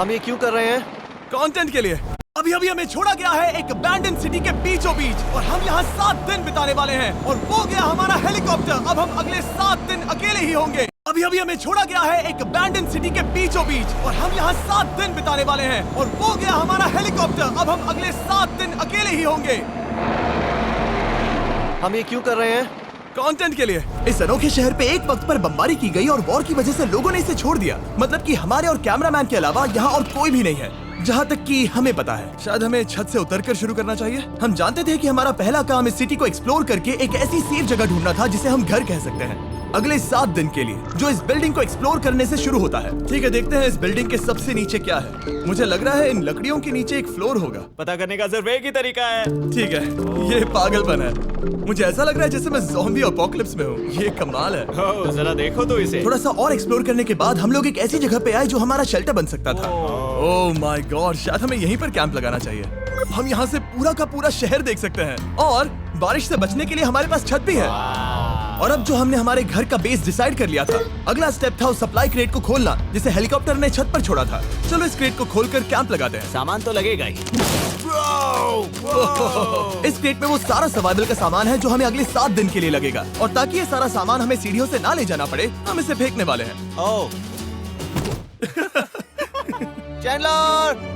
हम ये क्यों कर रहे हैं? कंटेंट के लिए। अभी अभी हमें छोड़ा गया है एक अबैंडन सिटी के बीचों बीच और हम यहाँ 7 दिन बिताने वाले हैं और वो गया हमारा हेलीकॉप्टर। अब हम अगले 7 दिन अकेले ही होंगे। अभी अभी हमें छोड़ा गया है एक अबैंडन सिटी के बीचों बीच और हम यहाँ 7 दिन बिताने वाले हैं और वो गया हमारा हेलीकॉप्टर। अब हम अगले 7 दिन अकेले ही होंगे। हम ये क्यों कर रहे हैं? कंटेंट के लिए। इस अनोखे शहर पे एक वक्त पर बमबारी की गई और वॉर की वजह से लोगों ने इसे छोड़ दिया। मतलब कि हमारे और कैमरामैन के अलावा यहाँ और कोई भी नहीं है, जहाँ तक कि हमें पता है। शायद हमें छत से उतरकर शुरू करना चाहिए। हम जानते थे कि हमारा पहला काम इस सिटी को एक्सप्लोर करके एक ऐसी सेफ जगह ढूंढना था जिसे हम घर कह सकते हैं, अगले 7 दिन के लिए, जो इस बिल्डिंग को एक्सप्लोर करने से शुरू होता है। ठीक है, देखते हैं इस बिल्डिंग के सबसे नीचे क्या है। मुझे लग रहा है इन लकड़ियों के नीचे एक फ्लोर होगा। पता करने का सिर्फ एक ही तरीका है। ठीक है, ये पागलपन है। मुझे ऐसा लग रहा है जैसे मैं ज़ॉम्बी अपोकलिप्स में हूँ। ये कमाल है। ओह, जरा देखो तो इसे। थोड़ा सा और एक्सप्लोर करने के बाद हम लोग एक ऐसी जगह पे आए जो हमारा शेल्टर बन सकता था। ओह माय गॉड, शायद हमें यहीं पर कैंप लगाना चाहिए। हम यहाँ से पूरा का पूरा शहर देख सकते हैं और बारिश से बचने के लिए हमारे पास छत भी है। और अब जो हमने हमारे घर का बेस डिसाइड कर लिया था, अगला स्टेप था उस सप्लाई क्रेट को खोलना जिसे हेलीकॉप्टर ने छत पर छोड़ा था। चलो इस क्रेट को खोलकर कैंप लगाते हैं। सामान तो लगेगा ही। इस क्रेट में वो सारा सर्वाइवल का सामान है जो हमें अगले 7 दिन के लिए लगेगा। और ताकि ये सारा सामान हमें सीढ़ियों से ना ले जाना पड़े, हम इसे फेंकने वाले हैं। ओह, चैंडलर!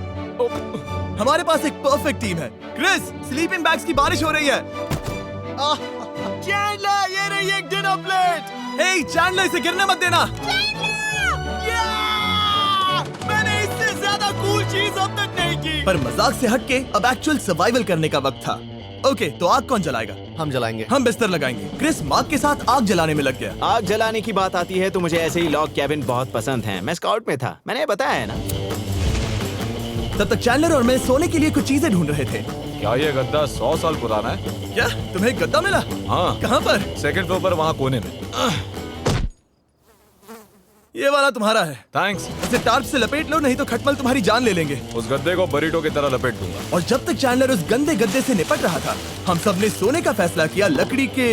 हमारे पास एक परफेक्ट टीम है। क्रिस, स्लीपिंग बैग्स की बारिश हो रही है। चैंडलर, ये रही एक डिनर प्लेट। हे चैंडलर, इसे गिरने मत देना। मैंने इससे ज्यादा कूल चीज अब तक नहीं की। पर मजाक से हटके अब एक्चुअल सर्वाइवल करने का वक्त था। ओके, तो आग कौन जलाएगा? हम जलाएंगे। हम बिस्तर लगाएंगे। क्रिस मार्क के साथ आग जलाने में लग गया। आग जलाने की बात आती है तो मुझे ऐसे ही लॉग कैबिन बहुत पसंद हैं। मैं स्काउट में था, मैंने बताया है ना। तब तक चैंडलर और मैं सोने के लिए कुछ चीजें ढूंढ रहे थे। क्या ये गद्दा 100 साल पुराना है? क्या तुम्हें एक गद्दा मिला? हाँ, कहाँ पर? सेकंड फ्लोर पर, वहाँ कोने में। ये वाला तुम्हारा है। थैंक्स। इसे टार्प से लपेट लो, नहीं तो खटमल तुम्हारी जान ले लेंगे। उस गद्दे को बरीटो की तरह लपेट दूंगा। और जब तक चैंडलर उस गंदे गद्दे से निपट रहा था, हम सब ने सोने का फैसला किया लकड़ी के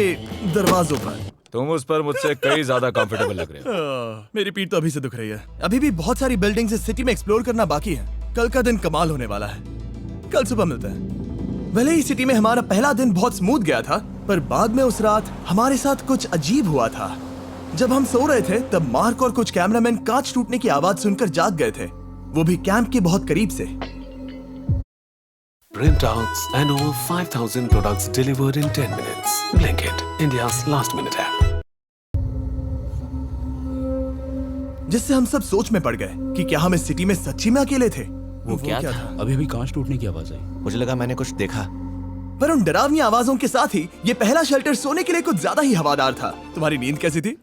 दरवाजों पर। तुम उस पर मुझसे कई ज्यादा कंफर्टेबल लग रहे हो। मेरी पीठ तो अभी से दुख रही है। अभी भी बहुत सारी बिल्डिंग्स इस सिटी में एक्सप्लोर करना बाकी है। कल का दिन कमाल होने वाला है। कल सुबह मिलते हैं। भले ही सिटी में हमारा पहला दिन बहुत स्मूथ गया था, पर बाद में उस रात हमारे साथ कुछ अजीब हुआ था। जब हम सो रहे थे तब मार्क और कुछ कैमरामैन कांच टूटने की आवाज सुनकर जाग गए थे, वो भी कैंप के बहुत करीब से। Printouts and over 5,000 products delivered in 10 minutes. Blinkit, India's last minute app. जिससे हम सब सोच में पड़ गए कि क्या हम इस सिटी में सच्ची में अकेले थे। वो क्या था? अभी अभी कांच टूटने की आवाज आई। मुझे लगा मैंने कुछ देखा। पर उन डरावनी आवाजों के साथ ही ये पहला शेल्टर सोने के लिए कुछ ज्यादा ही हवादार था। तुम्हारी नींद कैसी थी?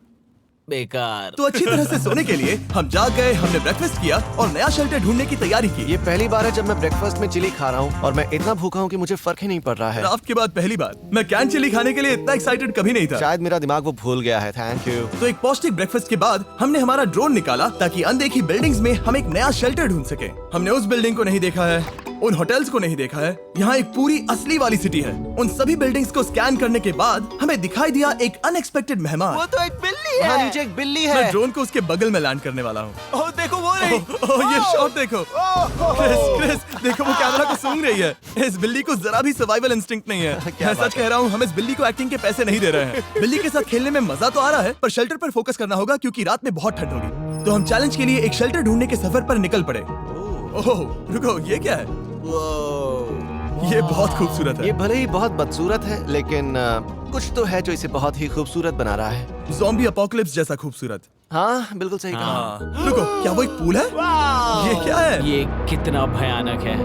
बेकार। तो अच्छी तरह से सोने के लिए हम जाग गए, हमने ब्रेकफास्ट किया और नया शेल्टर ढूंढने की तैयारी की। ये पहली बार है जब मैं ब्रेकफास्ट में चिली खा रहा हूँ और मैं इतना भूखा हूँ कि मुझे फर्क ही नहीं पड़ रहा है। राफ्ट के बाद पहली बार। मैं कैन चिली खाने के लिए इतना एक्साइटेड कभी नहीं था। शायद मेरा दिमाग वो भूल गया है। Thank you. तो एक पौष्टिक ब्रेकफास्ट के बाद हमने हमारा ड्रोन निकाला ताकि अनदेखी बिल्डिंग्स में हम एक नया शेल्टर ढूंढ सके। हमने उस बिल्डिंग को नहीं देखा है, उन होटल्स को नहीं देखा है। यहाँ एक पूरी असली वाली सिटी है। उन सभी बिल्डिंग्स को स्कैन करने के बाद हमें दिखाई दिया एक अनएक्सपेक्टेड मेहमान। वो तो एक बिल्ली वहाँ है। नीचे एक बिल्ली मैं है। ड्रोन को उसके बगल में लैंड करने वाला हूँ। ओह, देखो वो रही। ये शॉट देखो। क्रिस, देखो वो कैमरा को सूंघ रही है। इस बिल्ली को जरा भी सर्वाइवल इंस्टिंक्ट नहीं है। मैं सच कह रहा हूँ, हम इस बिल्ली को एक्टिंग के पैसे नहीं दे रहे हैं। बिल्ली के साथ खेलने में मजा तो आ रहा है, पर शेल्टर पर फोकस करना होगा क्योंकि रात में बहुत ठंड होगी। तो हम चैलेंज के लिए एक शेल्टर ढूंढने के सफर पर निकल पड़े। ओह रुको, ये क्या है? ये बहुत खूबसूरत ये है। भले ही बहुत बदसूरत है, लेकिन कुछ तो है जो इसे बहुत ही खूबसूरत बना रहा है। ज़ॉम्बी अपोकलिप्स जैसा खूबसूरत। हाँ, बिल्कुल सही कहा। हाँ। रुको, क्या वो एक पूल है? ये क्या है? ये कितना भयानक है।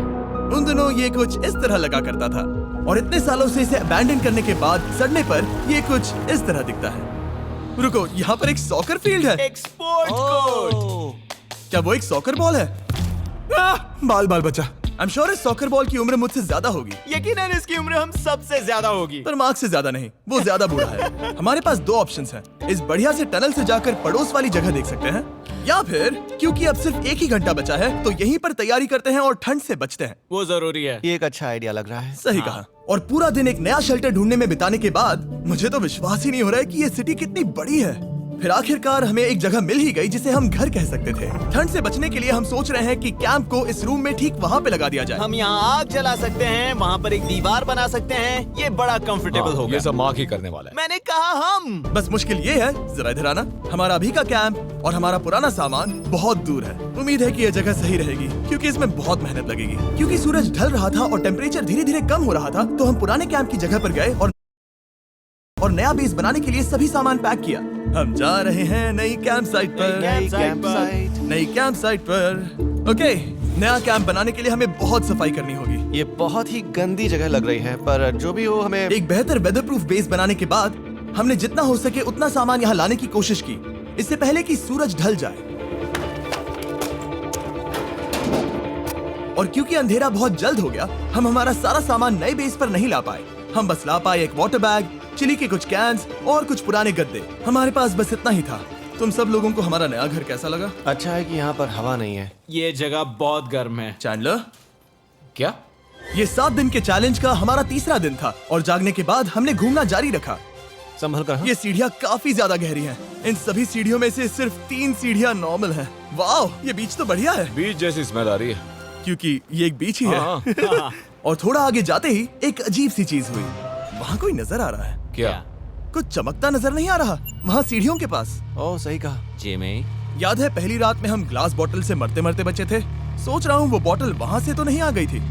उन दिनों ये कुछ इस तरह लगा करता था और इतने सालों से इसे अबैंडन करने के बाद सड़ने पर ये कुछ इस तरह दिखता है। रुको, यहाँ पर एक सॉकर फील्ड है। एक स्पोर्ट्स कोर्ट। क्या वो एक सॉकर बॉल है? बाल बाल बचा। I'm sure इस सॉकर बॉल की उम्र मुझसे ज्यादा होगी। यकीनन इसकी उम्र हम सबसे ज्यादा होगी। पर मार्क से ज्यादा नहीं, वो ज्यादा बूढ़ा है। हमारे पास 2 ऑप्शंस हैं। इस बढ़िया से टनल से जाकर पड़ोस वाली जगह देख सकते हैं, या फिर क्योंकि अब सिर्फ 1 ही घंटा बचा है तो यहीं पर तैयारी करते हैं और ठंड से बचते हैं। वो जरूरी है। ये एक अच्छा आइडिया लग रहा है। सही कहा। और पूरा दिन एक नया शेल्टर ढूंढने में बिताने के बाद मुझे तो विश्वास ही नहीं हो रहा है कि ये सिटी कितनी बड़ी है। फिर आखिरकार हमें एक जगह मिल ही गई जिसे हम घर कह सकते थे। ठंड से बचने के लिए हम सोच रहे हैं कि कैंप को इस रूम में ठीक वहाँ पे लगा दिया जाए। हम यहाँ आग जला सकते हैं, वहाँ पर एक दीवार बना सकते हैं। ये बड़ा कंफर्टेबल हाँ, होगा। ये सब मार्क ही करने वाला है। मैंने कहा हम। बस मुश्किल ये है, जरा इधर आना, हमारा अभी का कैंप और हमारा पुराना सामान बहुत दूर है। उम्मीद है कि यह जगह सही रहेगी क्योंकि इसमें बहुत मेहनत लगेगी। क्योंकि सूरज ढल रहा था और टेम्परेचर धीरे धीरे कम हो रहा था, तो हम पुराने कैंप की जगह पर गए और नया बेस बनाने के लिए सभी सामान पैक किया। हम जा रहे हैं नई कैंप साइट पर। नई कैंप साइट। नई कैंप साइट पर। ओके, नया कैंप बनाने के लिए हमें बहुत सफाई करनी होगी। ये बहुत ही गंदी जगह लग रही है, पर जो भी हो हमें एक बेहतर वेदर प्रूफ बेस बनाने के बाद हमने जितना हो सके उतना सामान यहाँ लाने की कोशिश की, इससे पहले कि सूरज ढल जाए। और क्योंकि अंधेरा बहुत जल्द हो गया, हम हमारा सारा सामान नए बेस पर नहीं ला पाए। हम बस ला पाए एक वाटर बैग, चिली के कुछ कैंस और कुछ पुराने गद्दे। हमारे पास बस इतना ही था। तुम सब लोगों को हमारा नया घर कैसा लगा? अच्छा है कि यहाँ पर हवा नहीं है। ये जगह बहुत गर्म है। चैंडलर, क्या? ये 7 दिन के चैलेंज का हमारा तीसरा दिन था और जागने के बाद हमने घूमना जारी रखा। संभल कर हाँ? ये सीढ़ियाँ काफी ज्यादा गहरी हैं। इन सभी सीढ़ियों में से सिर्फ 3 सीढ़ियाँ नॉर्मल हैं। वाह, ये बीच तो बढ़िया है बीच जैसी स्मेल आ रही है। क्योंकि ये एक बीच ही हाँ। है। और थोड़ा आगे जाते ही एक अजीब सी चीज हुई। वहाँ कोई नजर आ रहा है। क्या? कुछ चमकता नजर नहीं आ रहा वहाँ सीढ़ियों के पास। ओह सही कहा। जिमी, याद है पहली रात में हम ग्लास बॉटल से मरते मरते बचे थे? सोच रहा हूँ वो बॉटल वहाँ से तो नहीं आ गई थी।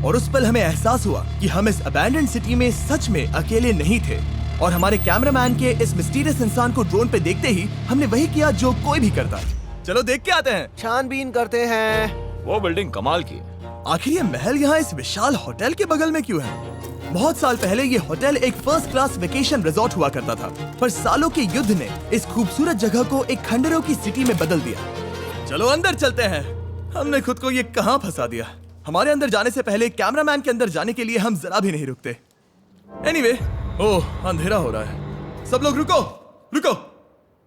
और उस पल हमें एहसास हुआ कि हम इस अबैंडन्ड सिटी में सच में अकेले नहीं थे। और हमारे कैमरामैन के इस मिस्टीरियस इंसान को ड्रोन पे देखते ही हमने वही किया जो कोई भी करता। चलो देख के आते हैं। छानबीन करते हैं। वो बिल्डिंग कमाल की है। आखिर ये महल यहाँ इस विशाल होटल के बगल में क्यों है? बहुत साल पहले ये होटल एक फर्स्ट क्लास वेकेशन रिजॉर्ट हुआ करता था, पर सालों के युद्ध ने इस खूबसूरत जगह को एक खंडरों की सिटी में बदल दिया। चलो अंदर चलते हैं। हमने खुद को ये कहाँ फंसा दिया। हमारे अंदर जाने से पहले कैमरामैन के अंदर जाने के लिए हम जरा भी नहीं रुकते। एनीवे, ओह अंधेरा हो रहा है। सब लोग रुको, रुको।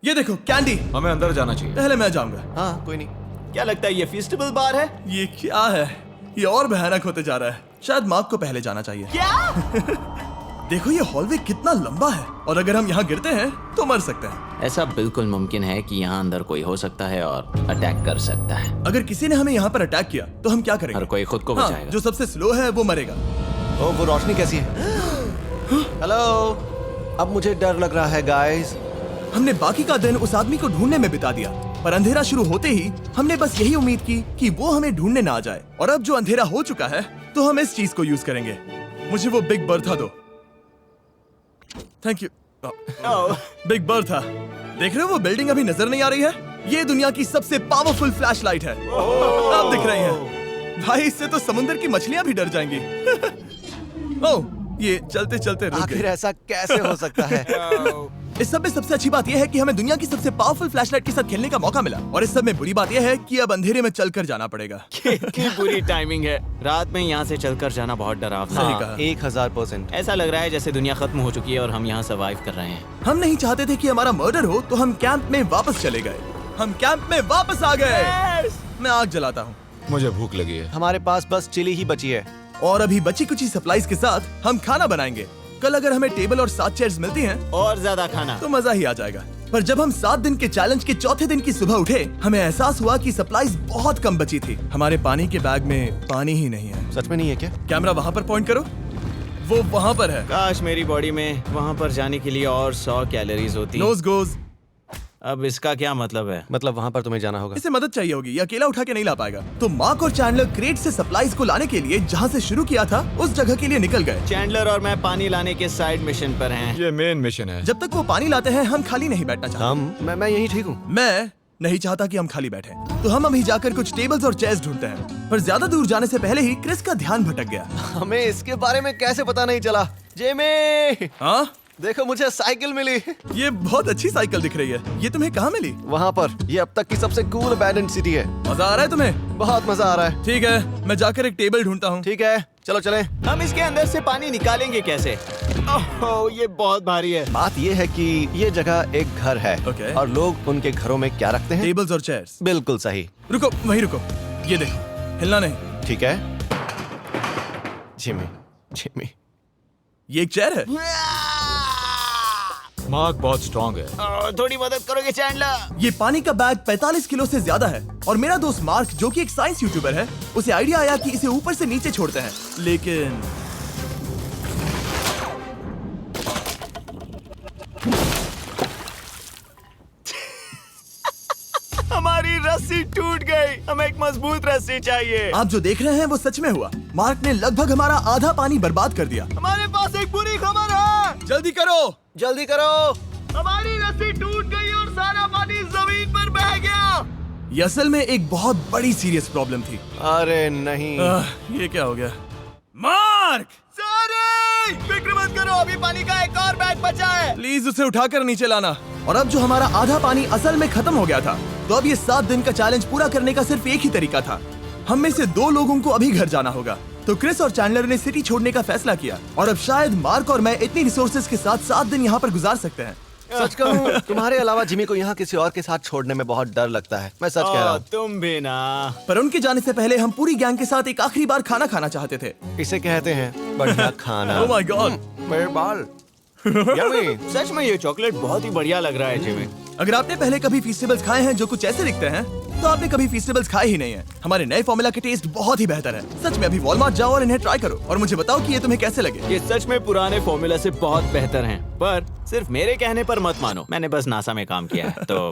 ये देखो कैंडी। हमें अंदर जाना चाहिए। पहले मैं जाऊंगा। हाँ कोई नहीं। क्या लगता है ये फेस्टिवल बार है? ये क्या है? ये और भयानक होते जा रहा है। शायद मार्क को पहले जाना चाहिए। क्या? देखो ये हॉलवे कितना लंबा है और अगर हम यहाँ गिरते हैं तो मर सकते हैं। ऐसा बिल्कुल मुमकिन है कि यहाँ अंदर कोई हो सकता है और अटैक कर सकता है। अगर किसी ने हमें यहाँ पर अटैक किया तो हम क्या करेंगे? हर कोई खुद को हाँ, बचाएगा। जो सबसे स्लो है वो मरेगा। ओह वो रोशनी कैसी है? हेलो, अब मुझे डर लग रहा है गाइस। हमने बाकी का दिन उस आदमी को ढूंढने में बिता दिया, पर अंधेरा शुरू होते ही हमने बस यही उम्मीद की कि वो हमें ढूंढने ना आ जाए। और अब जो अंधेरा हो चुका है तो हम इस चीज को यूज करेंगे। मुझे वो बिग बर्था दो। Thank you. Big Bertha. देख रहे हो वो बिल्डिंग अभी नजर नहीं आ रही है? ये दुनिया की सबसे पावरफुल फ्लैशलाइट है। आप दिख रही हैं। भाई इससे तो समुद्र की मछलियां भी डर जाएंगी। ओह, ये चलते चलते रुक आखिर गई। ऐसा कैसे हो सकता है? इस सब में सबसे अच्छी बात यह है कि हमें दुनिया की सबसे पावरफुल फ्लैशलाइट के साथ खेलने का मौका मिला। और इस सब में बुरी बात यह है कि अब अंधेरे में चलकर जाना पड़ेगा। कितनी बुरी टाइमिंग है। रात में यहाँ से चलकर जाना बहुत डरावना सही है। कहा। 1000%। ऐसा लग रहा है जैसे दुनिया खत्म हो चुकी है और हम यहाँ सर्वाइव कर रहे हैं। हम नहीं चाहते थे कि हमारा मर्डर हो, तो हम कैंप में वापस चले गए। हम कैंप में वापस आ गए। मैं आग जलाता हूँ मुझे भूख लगी है। हमारे पास बस चिली ही बची है। और अभी बची कुची सप्लाईज के साथ हम खाना बनाएंगे। कल अगर हमें टेबल और 7 चेयर्स मिलती हैं और ज्यादा खाना। तो मजा ही आ जाएगा। पर जब हम 7 दिन के चैलेंज के चौथे दिन की सुबह उठे, हमें एहसास हुआ कि सप्लाईज बहुत कम बची थी। हमारे पानी के बैग में पानी ही नहीं है। सच में नहीं है क्या? कैमरा वहाँ पर पॉइंट करो। वो वहाँ पर है। काश मेरी बॉडी में वहाँ पर जाने के लिए और 100 कैलोरीज होती। नोज गोज। अब इसका क्या मतलब है? मतलब वहाँ पर तुम्हें जाना होगा। इसे मदद चाहिए होगी, ये अकेला उठा के नहीं ला पाएगा। तो मार्क और चैंडलर क्रेट से सप्लाईज को लाने के लिए जहाँ से शुरू किया था उस जगह के लिए निकल गए। चैंडलर और मैं पानी लाने के साइड मिशन पर हैं। ये मेन मिशन है। जब तक वो पानी लाते हैं हम खाली नहीं बैठना चाहते। मैं यही ठीक हूँ। मैं नहीं चाहता कि हम खाली बैठे, तो हम अभी जाकर कुछ टेबल्स और चेयर्स ढूंढते हैं। पर ज्यादा दूर जाने से पहले ही क्रिस का ध्यान भटक गया। हमें इसके बारे में कैसे पता नहीं चला? जेमी, हाँ, देखो मुझे साइकिल मिली। ये बहुत अच्छी साइकिल दिख रही है। ये तुम्हें कहाँ मिली? वहाँ पर। ये अब तक की सबसे कूल अबैंडन्ड सिटी है। मजा आ रहा है तुम्हें? बहुत मजा आ रहा है। ठीक है, मैं जाकर एक टेबल ढूंढता हूँ। ठीक है चलो चलें। हम इसके अंदर से पानी निकालेंगे कैसे? ओह, ये बहुत भारी है। बात ये है कि ये जगह एक घर है Okay. और लोग उनके घरों में क्या रखते हैं? टेबल्स और चेयर्स। बिल्कुल सही। रुको, वहीं रुको। ये देखो, हिलना नहीं। ठीक है जिमी, जिमी। ये एक चेयर है। मार्क बहुत स्ट्रांग है। थोड़ी मदद करोगे चैंडलर? ये पानी का बैग 45 किलो से ज्यादा है और मेरा दोस्त मार्क जो कि एक साइंस यूट्यूबर है, उसे आइडिया आया कि इसे ऊपर से नीचे छोड़ते हैं, लेकिन हमारी रस्सी टूट गई। हमें एक मजबूत रस्सी चाहिए। आप जो देख रहे हैं वो सच में हुआ। मार्क ने लगभग हमारा आधा पानी बर्बाद कर दिया। हमारे पास एक बुरी खबर है। जल्दी करो। जल्दी करो। हमारी रस्सी टूट गई और सारा पानी जमीन पर बह गया। ये असल में एक बहुत बड़ी सीरियस प्रॉब्लम थी। अरे नहीं। ये क्या हो गया? मार्क! सॉरी! फिक्र मत करो, अभी पानी का एक और बैग बचा है। प्लीज उसे उठाकर नीचे लाना। और अब जो हमारा आधा पानी असल में खत्म हो गया था, तो अब ये 7 दिन का चैलेंज पूरा करने का सिर्फ एक ही तरीका था। हम में से 2 लोगों को अभी घर जाना होगा। तो क्रिस और चैंडलर ने सिटी छोड़ने का फैसला किया और अब शायद मार्क और मैं इतनी रिसोर्सेज के साथ 7 दिन यहाँ पर गुजार सकते हैं। सच कहूँ, तुम्हारे अलावा जिमी को यहाँ किसी और के साथ छोड़ने में बहुत डर लगता है। मैं सच कह रहा हूँ। तुम भी ना। पर उनके जाने से पहले हम पूरी गैंग के साथ एक आखिरी बार खाना खाना चाहते थे। इसे कहते हैं बढ़िया खाना। Oh my God! मेरे बाल। Yummy। सच में ये चॉकलेट बहुत ही बढ़िया लग रहा है जिमी। अगर आपने पहले कभी फीस्टेबल्स खाए हैं जो कुछ ऐसे दिखते हैं, तो आपने कभी फीस्टेबल्स खाए ही नहीं है। हमारे नए फॉर्मूला के टेस्ट बहुत ही बेहतर है। सच में अभी वॉलमार्ट जाओ और इन्हें ट्राई करो और मुझे बताओ कि ये तुम्हें कैसे लगे। ये सच में पुराने फॉर्मूला से बहुत बेहतर हैं, पर सिर्फ मेरे कहने पर मत मानो। मैंने बस नासा में काम किया है तो।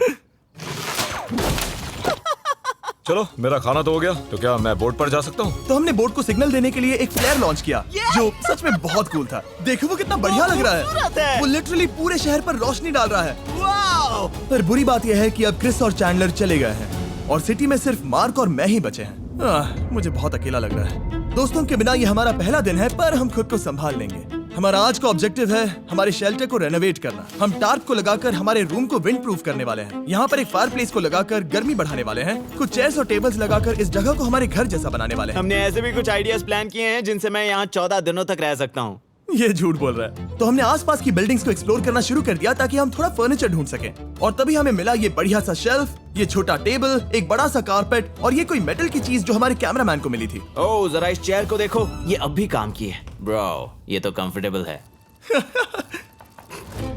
चलो मेरा खाना तो हो गया, तो क्या मैं बोट पर जा सकता हूँ? तो हमने बोट को सिग्नल देने के लिए एक फ्लेयर लॉन्च किया, जो सच में बहुत कूल था। देखो वो कितना बढ़िया लग रहा है। वो लिटरली पूरे शहर पर रोशनी डाल रहा है। वाओ! पर बुरी बात यह है कि अब क्रिस और चैंडलर चले गए हैं और सिटी में सिर्फ मार्क और मैं ही बचे हैं। मुझे बहुत अकेला लग रहा है। दोस्तों के बिना ये हमारा पहला दिन है, पर हम खुद को संभाल लेंगे। हमारा आज का ऑब्जेक्टिव है हमारे शेल्टर को रेनोवेट करना। हम टार्प को लगाकर हमारे रूम को विंड प्रूफ करने वाले हैं। यहाँ पर एक फायर प्लेस को लगाकर गर्मी बढ़ाने वाले हैं। कुछ चेयर्स और टेबल्स लगाकर इस जगह को हमारे घर जैसा बनाने वाले हैं। हमने ऐसे भी कुछ आइडियाज प्लान किए हैं जिनसे मैं यहाँ 14 दिनों तक रह सकता हूँ। ये झूठ बोल रहा है। तो हमने आसपास की बिल्डिंग्स को एक्सप्लोर करना शुरू कर दिया ताकि हम थोड़ा फर्नीचर ढूंढ सकें। और तभी हमें मिला ये बढ़िया सा शेल्फ, ये छोटा टेबल, एक बड़ा सा कारपेट और ये कोई मेटल की चीज जो हमारे कैमरामैन को मिली थी। ओह, जरा इस चेयर को देखो, ये अब भी काम की है। ब्रो, ये तो कंफर्टेबल है।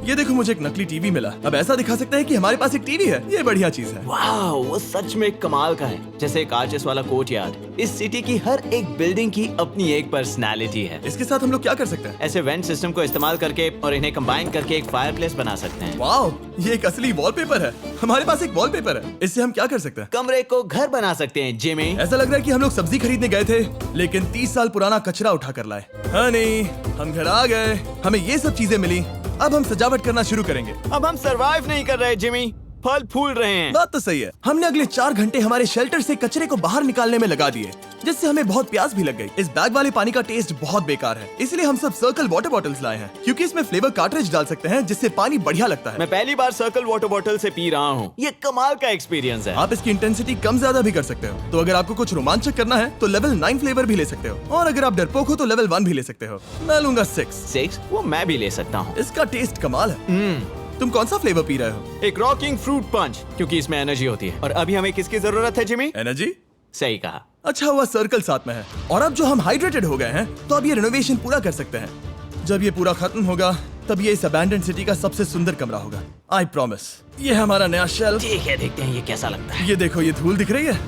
ये देखो, मुझे एक नकली टीवी मिला। अब ऐसा दिखा सकते हैं कि हमारे पास एक टीवी है। ये बढ़िया चीज है। वाओ, वो सच में कमाल का है। जैसे एक आर्चेस वाला कोर्टयार्ड। इस सिटी की हर एक बिल्डिंग की अपनी एक पर्सनालिटी है। इसके साथ हम लोग क्या कर सकते हैं? ऐसे वेंट सिस्टम को इस्तेमाल करके और इन्हें कंबाइन करके एक फायरप्लेस बना सकते हैं। वाओ, ये एक असली वॉलपेपर है। हमारे पास एक वॉलपेपर है। इससे हम क्या कर सकते हैं? कमरे को घर बना सकते हैं जिमी। ऐसा लग रहा है कि हम लोग सब्जी खरीदने गए थे, लेकिन 30 साल पुराना कचरा उठा कर लाए। हाँ नहीं, हम घर आ गए, हमें ये सब चीजें मिली। अब हम सजावट करना शुरू करेंगे। अब हम सरवाइव नहीं कर रहे जिमी, फल फूल रहे हैं। बात तो सही है। हमने अगले 4 घंटे हमारे शेल्टर से कचरे को बाहर निकालने में लगा दिए, जिससे हमें बहुत प्यास भी लग गई। इस बैग वाले पानी का टेस्ट बहुत बेकार है, इसलिए हम सब सर्कल वाटर बॉटल्स लाए हैं, क्योंकि इसमें फ्लेवर कार्ट्रिज डाल सकते हैं, जिससे पानी बढ़िया लगता है। मैं पहली बार सर्कल वाटर बॉटल से पी रहा हूँ। ये कमाल का एक्सपीरियंस है। आप इसकी इंटेंसिटी कम ज्यादा भी कर सकते हो। तो अगर आपको कुछ रोमांचक करना है तो लेवल 9 फ्लेवर भी ले सकते हो, और अगर आप डरपोक हो तो लेवल 1 भी ले सकते हो। मैं लूंगा 6। वो मैं भी ले सकता हूँ। इसका टेस्ट कमाल है। तुम कौन सा फ्लेवर पी रहे हो? एक रॉकिंग फ्रूट पंच, क्योंकि इसमें एनर्जी होती है। और अभी हमें किसकी जरूरत है जिमी? एनर्जी? सही कहा। अच्छा हुआ सर्कल साथ में है। और अब जो हम हाइड्रेटेड हो गए हैं, तो अब ये रिनोवेशन पूरा कर सकते हैं। जब ये पूरा खत्म होगा, तब ये इस अबैंडन्ड सिटी का सबसे सुंदर कमरा होगा। I promise. ये है हमारा नया शेल्फ। ठीक है, देखते हैं ये कैसा लगता है। ये देखो, ये धूल दिख रही है।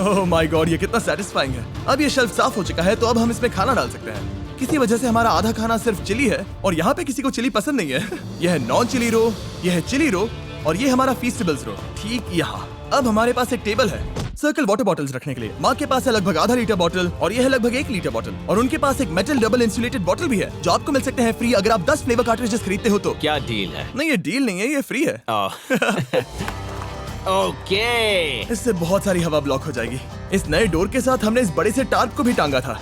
ओह माय गॉड, ये कितना सेटिस्फाइंग है। अब ये शेल्फ साफ हो चुका है, तो अब हम इसमें खाना डाल सकते हैं। किसी वजह से हमारा आधा खाना सिर्फ चिली है, और यहाँ पे किसी को चिली पसंद नहीं है। यह है नॉन चिली रो, यह है चिली रो, और ये हमारा फीस्टेबल्स रो, ठीक यहाँ। अब हमारे पास एक टेबल है सर्कल वाटर बॉटल्स रखने के लिए। माँ के पास है लगभग आधा लीटर बॉटल, और यह है लगभग 1 लीटर बॉटल। और उनके पास एक मेटल डबल इंसुलेटेड बॉटल भी है, जो आपको मिल सकते हैं फ्री अगर आप 10 फ्लेवर कार्ट्रिजेस खरीदते हो तो। क्या डील है? नहीं, ये डील नहीं है, ये फ्री है। ओके। इससे बहुत सारी हवा ब्लॉक हो जाएगी। इस नए डोर के साथ हमने इस बड़े से टार्प को भी टांगा था,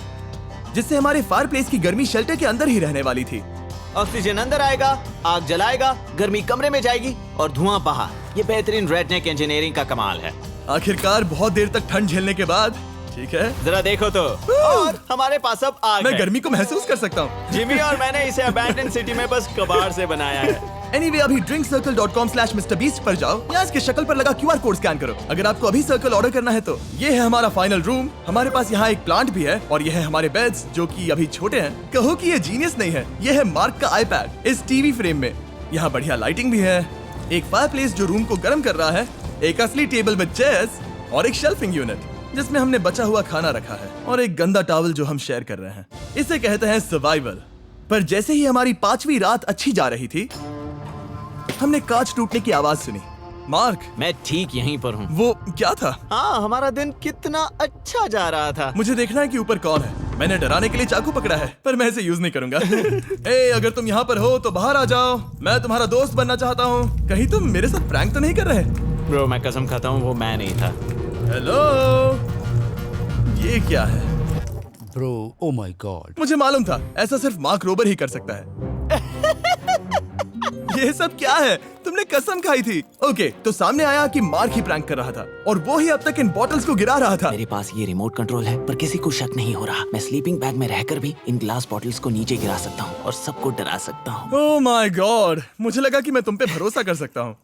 जिससे हमारे फायर प्लेस की गर्मी शेल्टर के अंदर ही रहने वाली थी। ऑक्सीजन अंदर आएगा, आग जलाएगा, गर्मी कमरे में जाएगी और धुआं बाहर। ये बेहतरीन रेडनेक इंजीनियरिंग का कमाल है। आखिरकार बहुत देर तक ठंड झेलने के बाद, ठीक है, जरा देखो तो। और हमारे पास अब आग मैं है। गर्मी को महसूस कर सकता हूँ। जिमी और मैंने इसे अबैंडन सिटी में बस कबाड़ से बनाया है। Anyway, अभी drinkcircle.com/MrBeast पर जाओ या इसके शक्ल पर लगा QR कोड स्कैन करो। अगर आपको अभी सर्कल ऑर्डर करना है तो ये है हमारा फाइनल रूम। हमारे पास यहाँ एक प्लांट भी है, और ये है हमारे बेड्स, जो कि अभी छोटे हैं। कहो कि ये जीनियस नहीं है, ये है मार्क का iPad इस टीवी फ्रेम में। यहाँ बढ़िया लाइटिंग भी है, एक फायरप्लेस जो रूम को गर्म कर रहा है, एक असली टेबल विद चेयर्स और एक शेल्फिंग यूनिट जिसमें हमने बचा हुआ खाना रखा है और एक गंदा टॉवल जो हम शेयर कर रहे हैं। इसे कहते हैं सर्वाइवल। पर जैसे ही हमारी 5वीं रात अच्छी जा रही थी, हमने कांच टूटने की आवाज सुनी। मार्क, मैं ठीक यहीं पर हूँ। वो क्या था? हाँ, हमारा दिन कितना अच्छा जा रहा था। मुझे देखना है कि ऊपर कौन है। मैंने डराने के लिए चाकू पकड़ा है, पर मैं इसे यूज नहीं करूंगा। ए, अगर तुम यहाँ पर हो तो बाहर आ जाओ, मैं तुम्हारा दोस्त बनना चाहता हूँ। कहीं तुम मेरे साथ प्रैंक तो नहीं कर रहे? ब्रो, मैं कसम खाता हूँ वो मैं नहीं था। हेलो, ये क्या है? Bro, oh my God. मुझे मालूम था ऐसा सिर्फ मार्क रोबर ही कर सकता है। ये सब क्या है? तुमने कसम खाई थी। ओके, तो सामने आया कि मार्क ही प्रैंक कर रहा था और वो ही अब तक इन बॉटल्स को गिरा रहा था। मेरे पास ये रिमोट कंट्रोल है, पर किसी को शक नहीं हो रहा। मैं स्लीपिंग बैग में रहकर भी इन ग्लास बॉटल्स को नीचे गिरा सकता हूँ और सबको डरा सकता हूँ। ओह माय गॉड, मुझे लगा कि मैं तुम पे भरोसा कर सकता हूँ।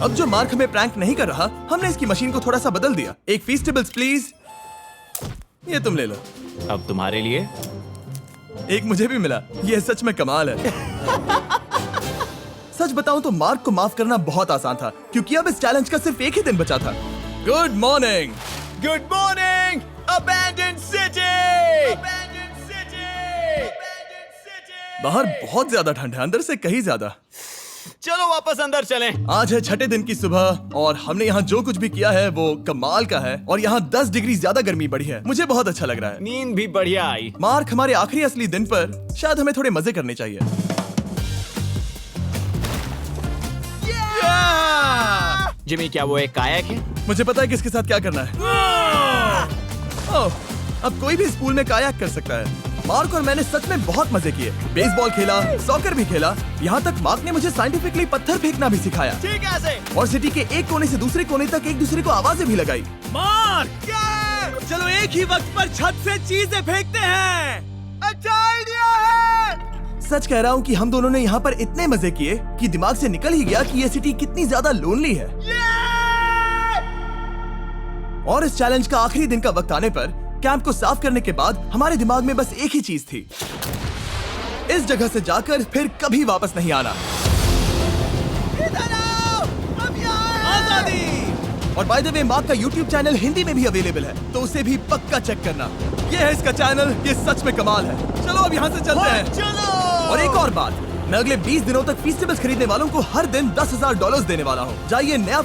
अब जो मार्क हमें प्रैंक नहीं कर रहा, हमने इसकी मशीन को थोड़ा सा बदल दिया। एक फीस्टेबल्स प्लीज, ये तुम ले लो। अब तुम्हारे लिए एक मुझे भी मिला। ये सच में कमाल है। सच बताऊं तो मार्क को माफ करना बहुत आसान था, क्योंकि अब इस चैलेंज का सिर्फ एक ही दिन बचा था। Good morning. Good morning abandoned city. बाहर बहुत ज्यादा ठंड है, अंदर से कहीं ज्यादा। चलो वापस अंदर चलें। आज है 6ठे दिन की सुबह और हमने यहाँ जो कुछ भी किया है वो कमाल का है और यहाँ 10 डिग्री ज्यादा गर्मी बढ़ी है। मुझे बहुत अच्छा लग रहा है। नींद भी बढ़िया आई। मार्क, हमारे आखिरी असली दिन पर शायद हमें थोड़े मजे करने चाहिए। जिमी, क्या वो एक कायाक है? मुझे पता है किसके साथ क्या करना है। ओह, अब कोई भी इस पूल में कायाक कर सकता है। मार्क और मैंने सच में बहुत मजे किए। बेसबॉल खेला, सॉकर भी खेला, यहाँ तक मार्क ने मुझे साइंटिफिकली पत्थर फेंकना भी सिखाया। ठीक है। और सिटी के एक कोने से दूसरे कोने तक एक दूसरे को आवाजें भी लगाई। मार्क, चलो एक ही वक्त पर छत से चीजें फेंकते हैं। अच्छा आइडिया है। सच कह रहा हूँ कि हम दोनों ने यहाँ पर इतने मजे किए कि दिमाग से निकल ही गया कि ये सिटी कितनी ज्यादा लोनली है। और इस चैलेंज का आखिरी दिन का वक्त आने पर कैंप को साफ करने के बाद हमारे दिमाग में बस एक ही चीज थी, इस जगह से जाकर फिर कभी वापस नहीं आना। आजादी। और बाय द वे, मार्क का YouTube चैनल हिंदी में भी अवेलेबल है, तो उसे भी पक्का चेक करना। ये है इसका चैनल, ये सच में कमाल है। चलो अब यहाँ से चलते हैं। चलो। और एक और बात, मैं अगले 20 दिनों तक फीस्टेबल्स खरीदने वालों को हर दिन $10,000 देने वाला हूँ। जाइए नया